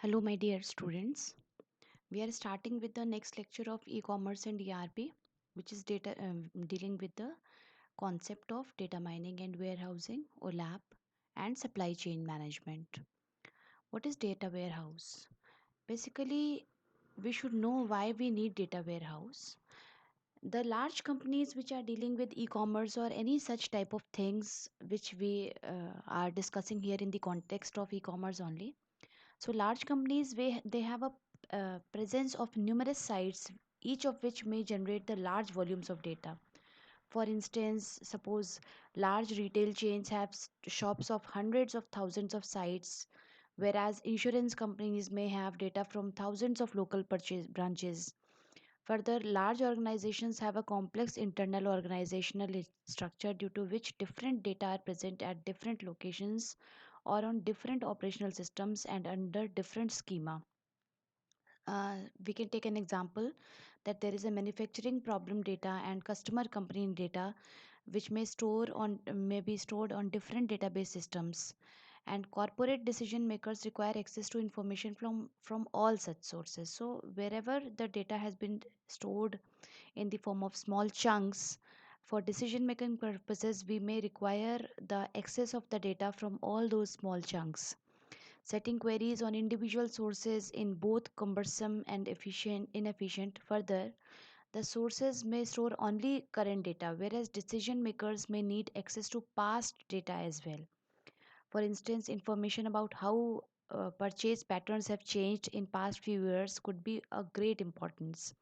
Hello, my dear students. We are starting with the next lecture of e-commerce and ERP, which is data dealing with the concept of data mining and warehousing, OLAP, and supply chain management. What is data warehouse? Basically, we should know why we need data warehouse. The large companies which are dealing with e-commerce or any such type of things which we are discussing here in the context of e-commerce only. So large companies they have a presence of numerous sites, each of which may generate the large volumes of data. For instance, suppose large retail chains have shops of hundreds of thousands of sites, whereas insurance companies may have data from thousands of local purchase branches. Further, large organizations have a complex internal organizational structure due to which different data are present at different locations or on different operational systems and under different schema. We can take an example that there is a manufacturing problem data and customer company data which may be stored on different database systems, and corporate decision makers require access to information from all such sources. So wherever the data has been stored in the form of small chunks, for decision making purposes we may require the access of the data from all those small chunks. Setting queries on individual sources in both cumbersome and inefficient. Further, the sources may store only current data, whereas decision makers may need access to past data as well. For instance, information about how purchase patterns have changed in past few years could be a great importance.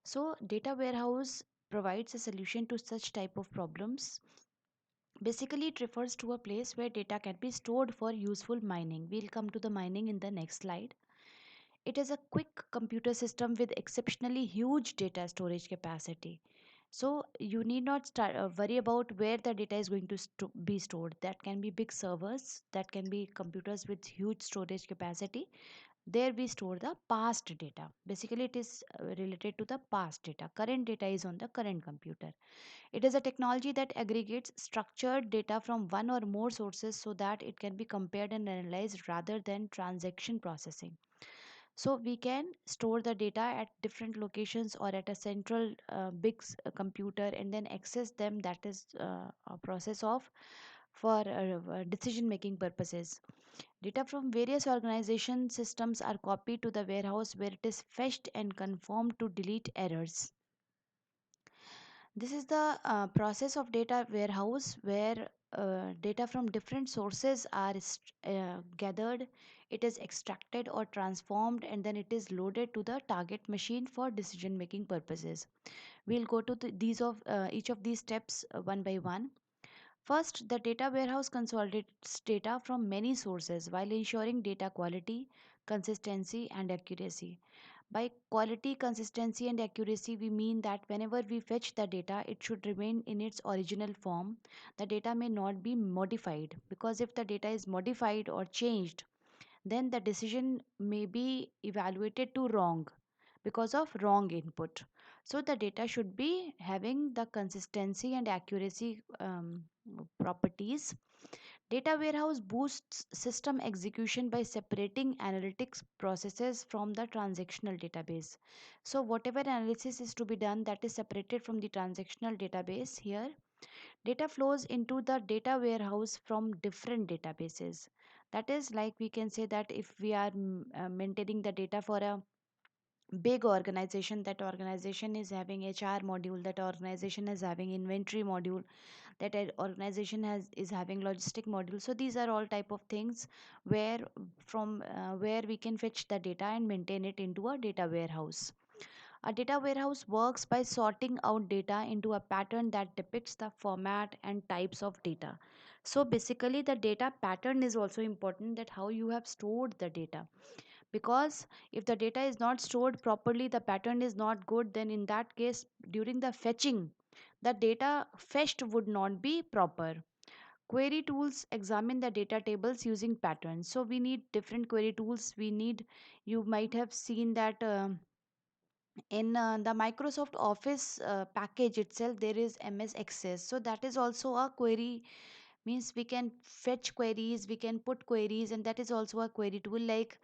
So, data warehouse provides a solution to such type of problems. Basically, it refers to a place where data can be stored for useful mining. We'll come to the mining in the next slide. It is a quick computer system with exceptionally huge data storage capacity. So you need not worry about where the data is going to be stored. That can be big servers, that can be computers with huge storage capacity. There we store the past data. Basically, it is related to the past data. Current data is on the current computer. It is a technology that aggregates structured data from one or more sources so that it can be compared and analyzed rather than transaction processing. So we can store the data at different locations or at a central computer and then access them. That is a process of for decision making purposes. Data from various organization systems are copied to the warehouse where it is fetched and confirmed to delete errors. This is the process of data warehouse where data from different sources are gathered, it is extracted or transformed, and then it is loaded to the target machine for decision making purposes. We'll go to these of each of these steps one by one. First, the data warehouse consolidates data from many sources while ensuring data quality, consistency, and accuracy. By quality, consistency, and accuracy, we mean that whenever we fetch the data, it should remain in its original form. The data may not be modified, because if the data is modified or changed, then the decision may be evaluated to wrong because of wrong input. So the data should be having the consistency and accuracy properties. Data warehouse boosts system execution by separating analytics processes from the transactional database. So whatever analysis is to be done, that is separated from the transactional database. Here data flows into the data warehouse from different databases. That is, like we can say that if we are maintaining the data for a big organization, that organization is having HR module, that organization is having inventory module, that organization has is having logistic module. So these are all type of things where from where we can fetch the data and maintain it into a data warehouse. A data warehouse works by sorting out data into a pattern that depicts the format and types of data. So basically the data pattern is also important, that how you have stored the data. Because if the data is not stored properly, the pattern is not good, then in that case during the fetching, the data fetched would not be proper. Query tools examine the data tables using patterns. So we need different query tools. We need, you might have seen that in the Microsoft Office package itself there is MS Access. So that is also a query means we can fetch queries, we can put queries, and that is also a query tool. Like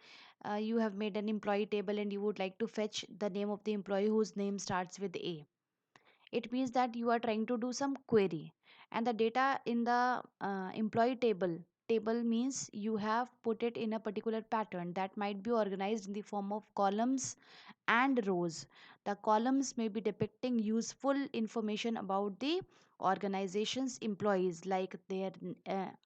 you have made an employee table and you would like to fetch the name of the employee whose name starts with A. It means that you are trying to do some query, and the data in the employee table means you have put it in a particular pattern that might be organized in the form of columns and rows. The columns may be depicting useful information about the organization's employees, like their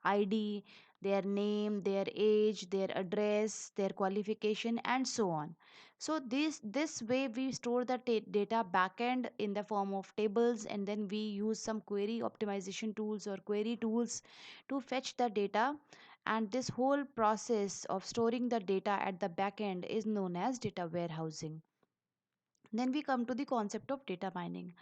ID, their name, their age, their address, their qualification, and so on. So this way we store the data backend in the form of tables, and then we use some query optimization tools or query tools to fetch the data. And this whole process of storing the data at the backend is known as data warehousing. Then we come to the concept of data mining.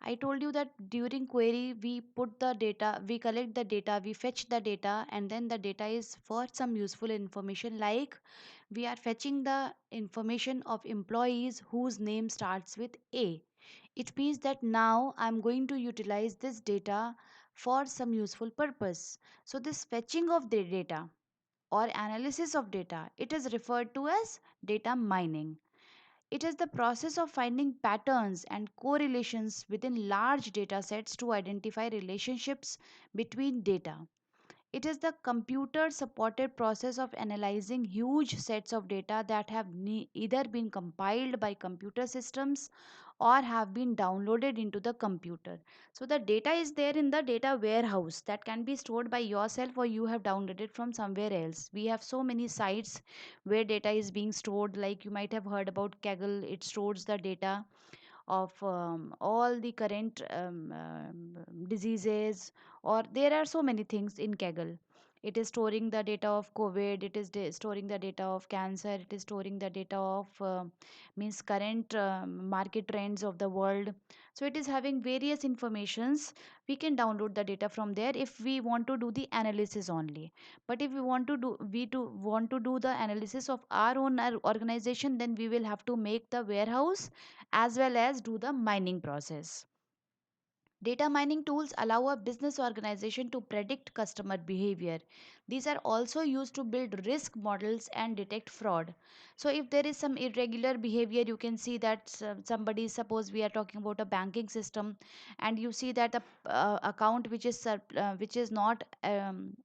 I told you that during query we put the data, we collect the data, we fetch the data, and then the data is for some useful information, like we are fetching the information of employees whose name starts with A. It means that now I'm going to utilize this data for some useful purpose. So this fetching of the data or analysis of data, it is referred to as data mining. It is the process of finding patterns and correlations within large data sets to identify relationships between data. It is the computer supported process of analyzing huge sets of data that have either been compiled by computer systems or have been downloaded into the computer. So the data is there in the data warehouse that can be stored by yourself or you have downloaded from somewhere else. We have so many sites where data is being stored, like you might have heard about Kaggle. It stores the data of all the current diseases, or there are so many things in Kaggle. It is storing the data of COVID, it is storing the data of cancer, it is storing the data of means current market trends of the world. So it is having various informations. We can download the data from there if we want to do the analysis only. But if we want to do the analysis of our own organization, then we will have to make the warehouse as well as do the mining process. Data mining tools allow a business organization to predict customer behavior. These are also used to build risk models and detect fraud. So, if there is some irregular behavior, you can see that somebody, suppose we are talking about a banking system, and you see that a account which is not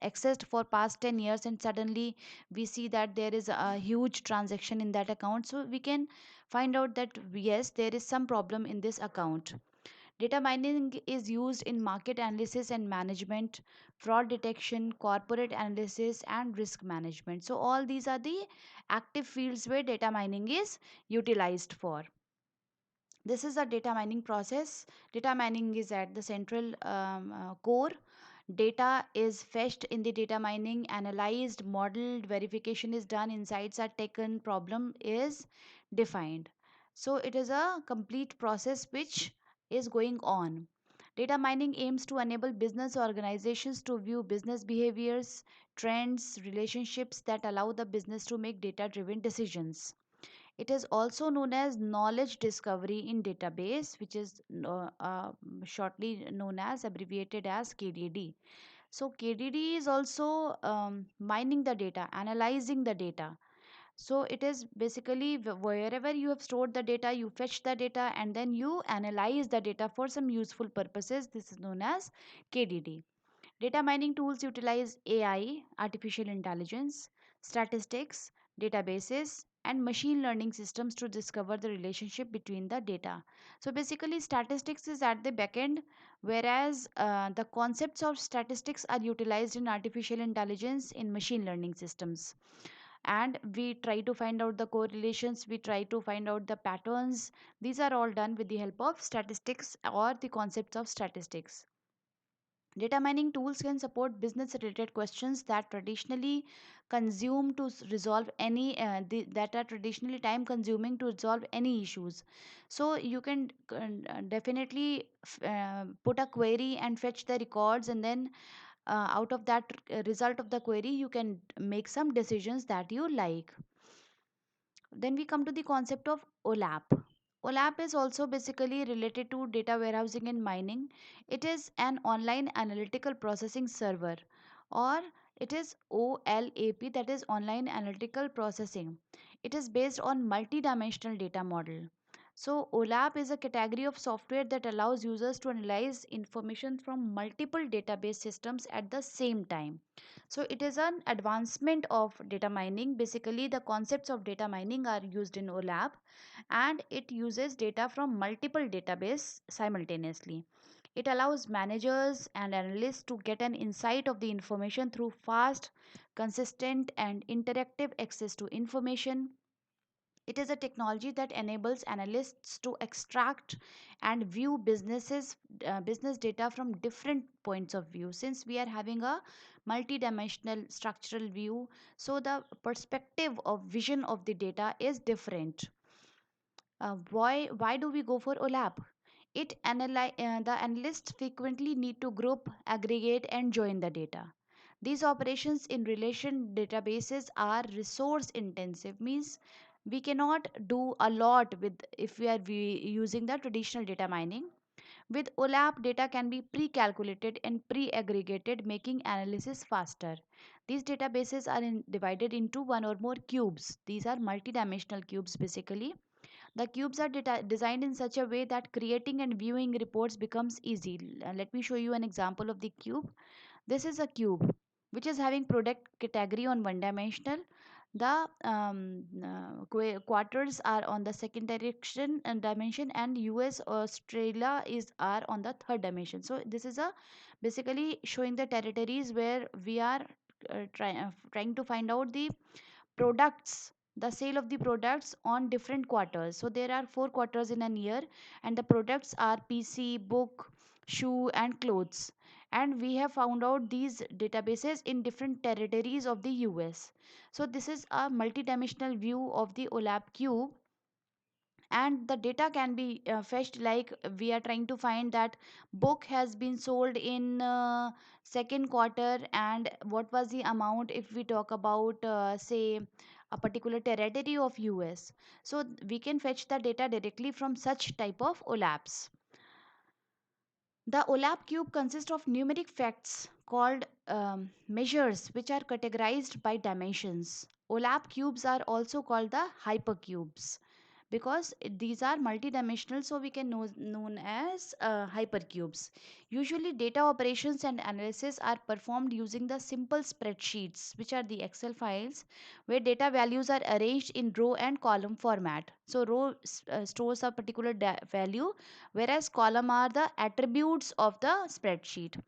accessed for past 10 years, and suddenly we see that there is a huge transaction in that account. So, we can find out that yes, there is some problem in this account. Data mining is used in market analysis and management, fraud detection, corporate analysis, and risk management. So, all these are the active fields where data mining is utilized for. This is a data mining process. Data mining is at the central core. Data is fetched in the data mining, analyzed, modeled, verification is done, insights are taken, problem is defined. So it is a complete process which is going on. Data mining aims to enable business organizations to view business behaviors, trends, relationships that allow the business to make data driven decisions. It is also known as knowledge discovery in database, which is shortly known as, abbreviated as KDD. So KDD is also mining the data, analyzing the data. So it is basically wherever you have stored the data, you fetch the data and then you analyze the data for some useful purposes. This is known as KDD. Data mining tools utilize AI, artificial intelligence, statistics, databases, and machine learning systems to discover the relationship between the data. So basically, statistics is at the back end, whereas the concepts of statistics are utilized in artificial intelligence in machine learning systems. And we try to find out the correlations, we try to find out the patterns. These are all done with the help of statistics or the concepts of statistics. Data mining tools can support business related questions that traditionally consume to resolve any that are traditionally time consuming to resolve any issues. So you can definitely put a query and fetch the records, and then out of that result of the query you can make some decisions that you like. Then we come to the concept of OLAP. OLAP is also basically related to data warehousing and mining. It is an online analytical processing server. or it is OLAP, that is online analytical processing. It is based on multi-dimensional data model. So OLAP is a category of software that allows users to analyze information from multiple database systems at the same time. So it is an advancement of data mining. Basically, the concepts of data mining are used in OLAP, and it uses data from multiple databases simultaneously. It allows managers and analysts to get an insight of the information through fast, consistent, and interactive access to information. It is a technology that enables analysts to extract and view business data from different points of view. Since we are having a multi-dimensional structural view, so the perspective of vision of the data is different. Why do we go for OLAP? The analysts frequently need to group, aggregate, and join the data. These operations in relation databases are resource intensive, means we cannot do a lot with if we using the traditional data mining. With OLAP, data can be pre-calculated and pre-aggregated, making analysis faster. These databases are divided into one or more cubes. These are multi-dimensional cubes basically. The cubes are designed in such a way that creating and viewing reports becomes easy. Let me show you an example of the cube. This is a cube which is having product category on one dimensional. The quarters are on the second direction and dimension, and US Australia is are on the third dimension. So this is a basically showing the territories where we are trying to find out the products, the sale of the products on different quarters. So there are 4 quarters in an year, and the products are PC, book, shoe, and clothes. And we have found out these databases in different territories of the US. So this is a multidimensional view of the OLAP cube, and the data can be fetched like we are trying to find that book has been sold in second quarter, and what was the amount if we talk about say a particular territory of US. So we can fetch the data directly from such type of OLAPs. The OLAP cube consists of numeric facts called measures which are categorized by dimensions. OLAP cubes are also called the hypercubes because these are multidimensional, so we can known as hypercubes. Usually data operations and analysis are performed using the simple spreadsheets, which are the Excel files where data values are arranged in row and column format. So row stores a particular value, whereas column are the attributes of the spreadsheet.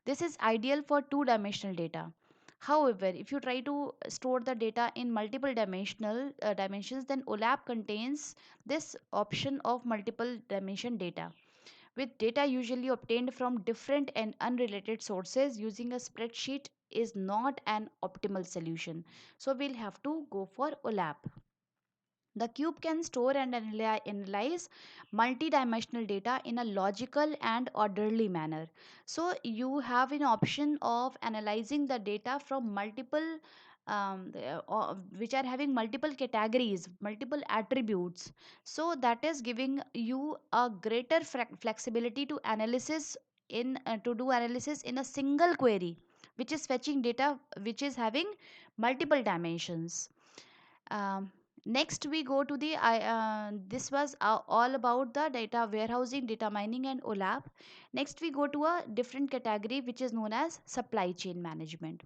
This is ideal for two dimensional data. However, if you try to store the data in multiple dimensions, then OLAP contains this option of multiple dimension data. With data usually obtained from different and unrelated sources, using a spreadsheet is not an optimal solution. So we'll have to go for OLAP. The cube can store and analyze multidimensional data in a logical and orderly manner. So you have an option of analyzing the data from multiple which are having multiple categories, multiple attributes. So that is giving you a greater flexibility to analysis in to do analysis in a single query, which is fetching data which is having multiple dimensions. Next we go to the this was all about the data warehousing, data mining, and OLAP. Next we go to a different category which is known as supply chain management.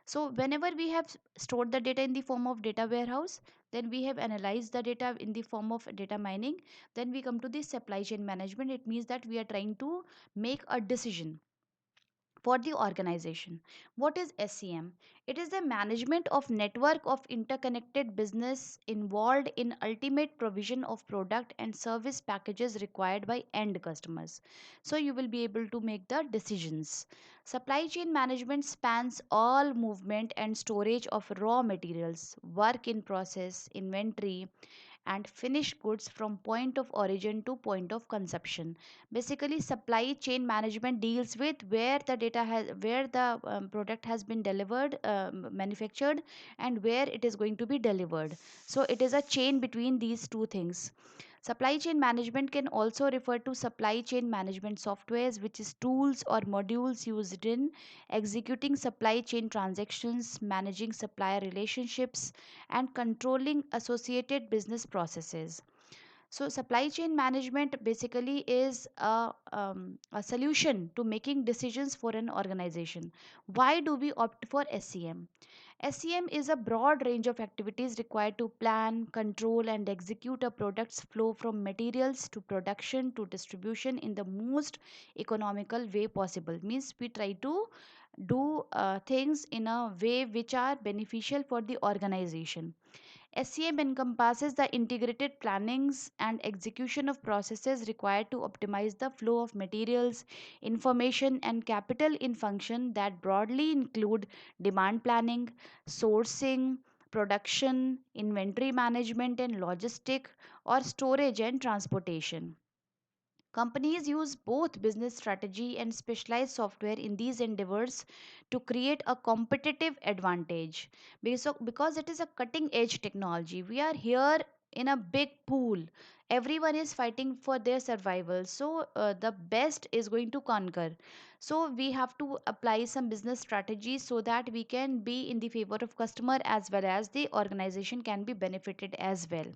So whenever we have stored the data in the form of data warehouse, then we have analyzed the data in the form of data mining, then we come to the supply chain management. It means that we are trying to make a decision for the organization. What is SCM? It is the management of network of interconnected business involved in ultimate provision of product and service packages required by end customers. So you will be able to make the decisions. Supply chain management spans all movement and storage of raw materials, work in process, inventory, and finished goods from point of origin to point of consumption. Basically, supply chain management deals with where the product has been delivered, manufactured, and where it is going to be delivered. So it is a chain between these two things. Supply chain management can also refer to supply chain management softwares, which is tools or modules used in executing supply chain transactions, managing supplier relationships, and controlling associated business processes. So, supply chain management basically is a solution to making decisions for an organization. Why do we opt for SCM? SCM is a broad range of activities required to plan, control, and execute a product's flow from materials to production to distribution in the most economical way possible. Means we try to do things in a way which are beneficial for the organization. SCM encompasses the integrated plannings and execution of processes required to optimize the flow of materials, information, and capital in function that broadly include demand planning, sourcing, production, inventory management, and logistic or storage and transportation. Companies use both business strategy and specialized software in these endeavors to create a competitive advantage. Because it is a cutting edge technology, we are here in a big pool. Everyone is fighting for their survival. So, the best is going to conquer. So, we have to apply some business strategies so that we can be in the favor of customer as well as the organization can be benefited as well.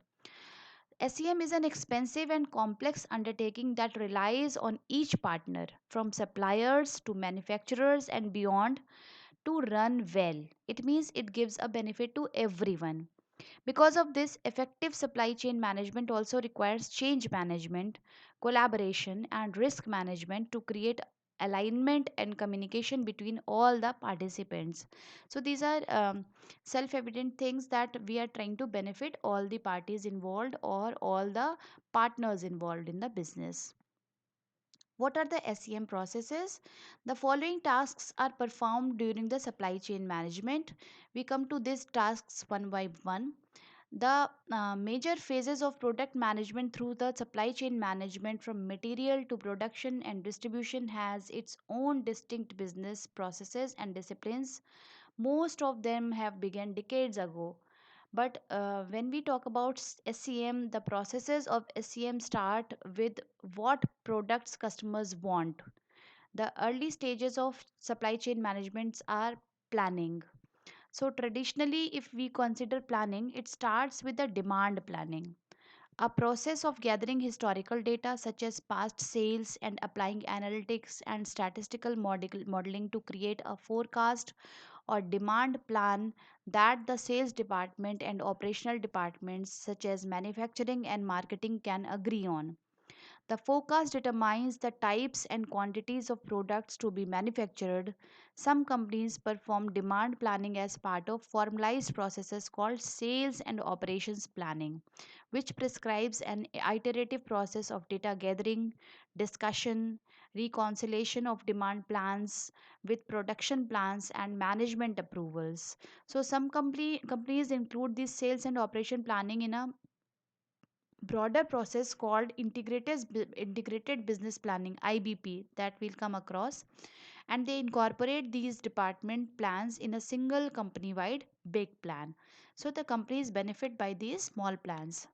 SEM is an expensive and complex undertaking that relies on each partner, from suppliers to manufacturers and beyond, to run well. It means it gives a benefit to everyone. Because of this, effective supply chain management also requires change management, collaboration, and risk management to create alignment and communication between all the participants. So, these are self evident things that we are trying to benefit all the parties involved or all the partners involved in the business. What are the SEM processes? The following tasks are performed during the supply chain management. We come to these tasks one by one. The major phases of product management through the supply chain management from material to production and distribution has its own distinct business processes and disciplines. Most of them have begun decades ago. But when we talk about SCM, the processes of SCM start with what products customers want. The early stages of supply chain management are planning. So, traditionally, if we consider planning, it starts with the demand planning, a process of gathering historical data such as past sales and applying analytics and statistical modeling to create a forecast or demand plan that the sales department and operational departments such as manufacturing and marketing can agree on. The forecast determines the types and quantities of products to be manufactured. Some companies perform demand planning as part of formalized processes called sales and operations planning, which prescribes an iterative process of data gathering, discussion, reconciliation of demand plans with production plans and management approvals. So some companies include this sales and operation planning in a broader process called integrated business planning, IBP, that we'll come across, and they incorporate these department plans in a single company wide big plan. So the companies benefit by these small plans.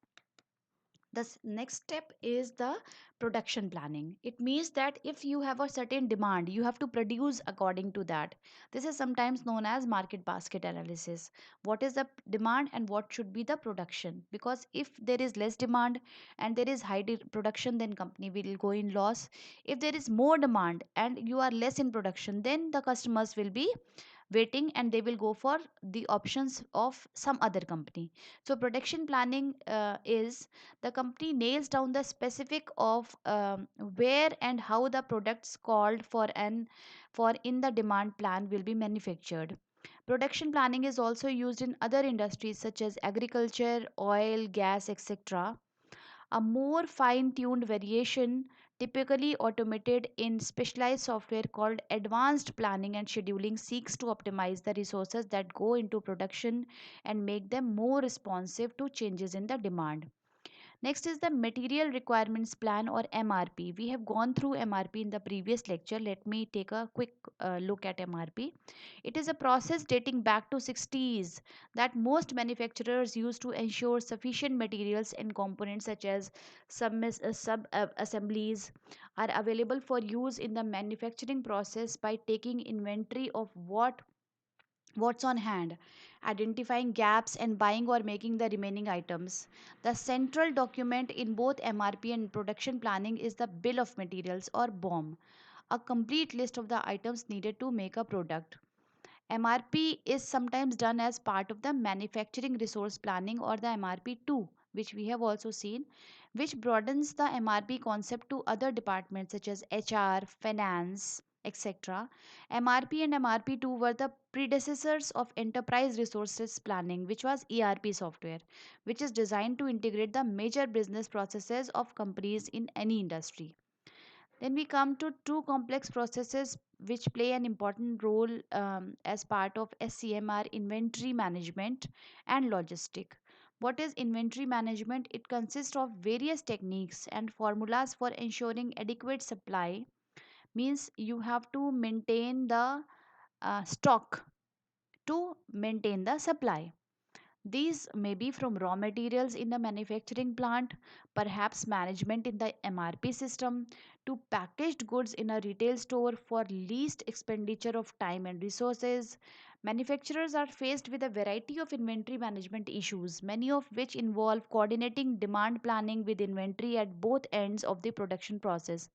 The next step is the production planning. It means that if you have a certain demand, you have to produce according to that. This is sometimes known as market basket analysis. What is the demand and what should be the production? Because if there is less demand and there is high production, then company will go in loss. If there is more demand and you are less in production, then the customers will be waiting and they will go for the options of some other company. So production planning is the company nails down the specific of where and how the products called for and for in the demand plan will be manufactured. Production planning is also used in other industries such as agriculture, oil, gas, etc. A more fine tuned variation, typically automated in specialized software called advanced planning and scheduling, seeks to optimize the resources that go into production and make them more responsive to changes in the demand. Next is the Material Requirements Plan or MRP. We have gone through MRP in the previous lecture. Let me take a quick look at MRP. It is a process dating back to 60s that most manufacturers use to ensure sufficient materials and components such as sub assemblies are available for use in the manufacturing process by taking inventory of what's on hand, identifying gaps, and buying or making the remaining items. The central document in both MRP and production planning is the Bill of Materials or BOM, a complete list of the items needed to make a product. MRP is sometimes done as part of the manufacturing resource planning or the MRP2, which we have also seen, which broadens the MRP concept to other departments such as HR, finance, etc. MRP and MRP2 were the predecessors of enterprise resources planning, which was ERP software, which is designed to integrate the major business processes of companies in any industry. Then we come to two complex processes which play an important role as part of SCMR: inventory management and logistic. What is inventory management? It consists of various techniques and formulas for ensuring adequate supply. Means you have to maintain the stock to maintain the supply. These may be from raw materials in the manufacturing plant, perhaps management in the MRP system, to packaged goods in a retail store for least expenditure of time and resources. Manufacturers are faced with a variety of inventory management issues, many of which involve coordinating demand planning with inventory at both ends of the production process.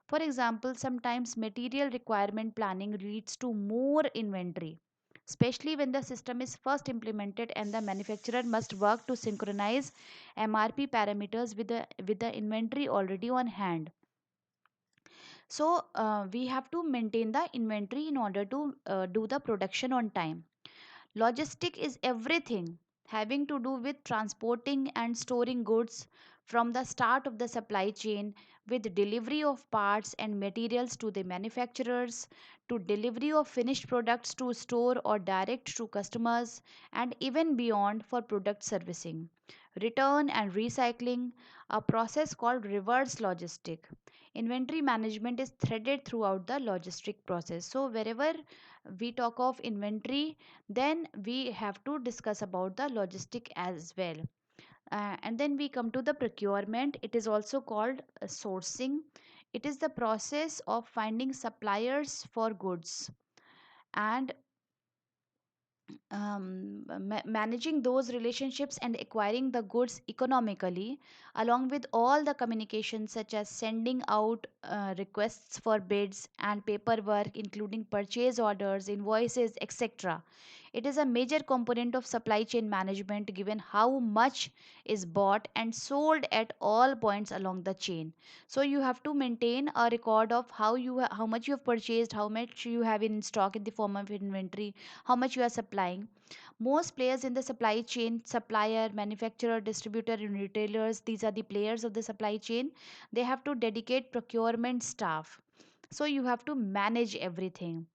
For example, sometimes material requirement planning leads to more inventory, especially when the system is first implemented and the manufacturer must work to synchronize MRP parameters with the inventory already on hand. So, we have to maintain the inventory in order to do the production on time. Logistic is everything having to do with transporting and storing goods from the start of the supply chain, with delivery of parts and materials to the manufacturers, to delivery of finished products to store or direct to customers, and even beyond for product servicing, return and recycling, a process called reverse logistic. Inventory management is threaded throughout the logistic process. So wherever we talk of inventory, then we have to discuss about the logistic as well. And then we come to the procurement. It is also called sourcing. It is the process of finding suppliers for goods and managing those relationships and acquiring the goods economically, along with all the communications such as sending out requests for bids and paperwork, including purchase orders, invoices, etc. It is a major component of supply chain management given how much is bought and sold at all points along the chain. So you have to maintain a record of how much you have purchased, how much you have in stock in the form of inventory, how much you are supplying. Most players in the supply chain, supplier, manufacturer, distributor, and retailers, these are the players of the supply chain, they have to dedicate procurement staff. So you have to manage everything.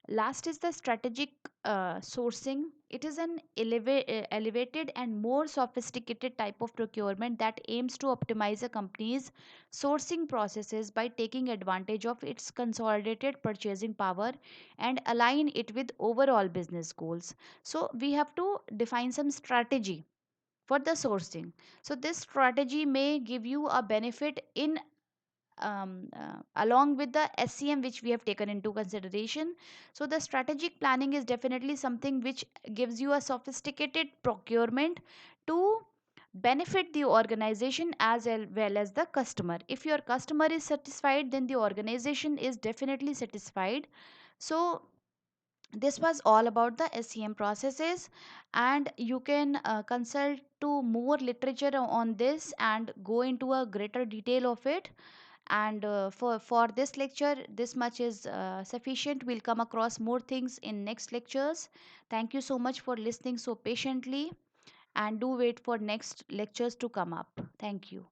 Last is the strategic sourcing. It is an elevated and more sophisticated type of procurement that aims to optimize a company's sourcing processes by taking advantage of its consolidated purchasing power and align it with overall business goals. So, we have to define some strategy for the sourcing. So, this strategy may give you a benefit in along with the SCM which we have taken into consideration. So, the strategic planning is definitely something which gives you a sophisticated procurement to benefit the organization as well as the customer. If your customer is satisfied, then the organization is definitely satisfied. So, this was all about the SCM processes, and you can consult to more literature on this and go into a greater detail of it. And for this lecture, this much is sufficient. We'll come across more things in next lectures. Thank you so much for listening so patiently, and do wait for next lectures to come up. Thank you.